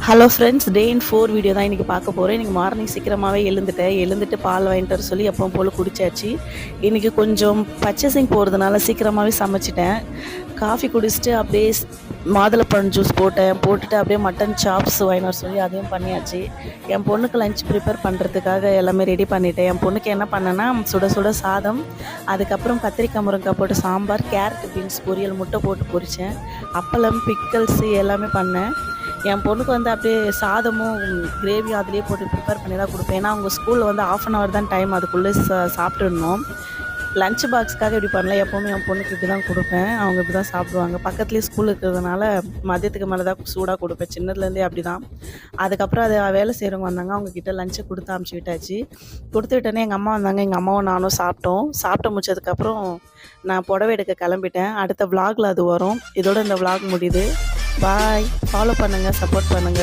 Hello friends, டே இன் 4 video தான் இன்றைக்கி பார்க்க போகிறேன். இன்றைக்கி மார்னிங் சீக்கிரமாகவே எழுந்துட்டு பால் வாங்கிட்டு வர சொல்லி எப்பவும் போல் குடித்தாச்சு. இன்றைக்கி கொஞ்சம் பர்ச்சேசிங் போகிறதுனால சீக்கிரமாகவே சமைச்சிட்டேன். காஃபி குடிச்சிட்டு அப்படியே மாதுளப்பழம் ஜூஸ் போட்டுட்டு அப்படியே மட்டன் சாப்ஸ் வாங்கிட்டு வர சொல்லி அதையும் பண்ணியாச்சு. என் பொண்ணுக்கு லஞ்ச் ப்ரிப்பேர் பண்ணுறதுக்காக எல்லாமே ரெடி பண்ணிவிட்டேன். என் பொண்ணுக்கு என்ன பண்ணேன்னா, சுட சுட சாதம், அதுக்கப்புறம் கத்திரிக்காய் முருங்கைக்காய் போட்டு சாம்பார், கேரட் பீன்ஸ் பொரியல், முட்டை போட்டு பொரித்தேன். அப்பளம், பிக்கல்ஸு எல்லாமே பண்ணேன். என் பொண்ணுக்கு வந்து அப்படியே சாதமும் கிரேவியும் அதிலே போட்டு ப்ரிப்பேர் பண்ணி தான் கொடுப்பேன். ஏன்னா அவங்க ஸ்கூலில் வந்து 1/2 hour தான் டைம், அதுக்குள்ளே சாப்பிட்டுடணும். லஞ்ச் பாக்ஸ்க்காக இப்படி பண்ணல, எப்போவுமே என் பொண்ணுக்கு இப்படி தான் கொடுப்பேன். அவங்க இப்படி தான் சாப்பிடுவாங்க. பக்கத்துலேயே ஸ்கூல் இருக்கிறதுனால மதியத்துக்கு மேலே தான் சூடாக கொடுப்பேன், சின்னதுலேருந்தே அப்படி தான். அதுக்கப்புறம் அதை வேலை செய்கிறவங்க வந்தாங்க, அவங்கக்கிட்ட லஞ்சை கொடுத்து அமுச்சு விட்டாச்சு. கொடுத்து விட்டோன்னே எங்கள் அம்மா வந்தாங்க, எங்கள் அம்மாவும் நானும் சாப்பிட்டு முடிச்சதுக்கப்புறம் நான் புடவை எடுக்க கிளம்பிட்டேன். அடுத்த விலாகில் அது வரும். இதோட இந்த விலாக் முடியுது. பாய். ஃபாலோ பண்ணுங்கள், சப்போர்ட் பண்ணுங்கள்.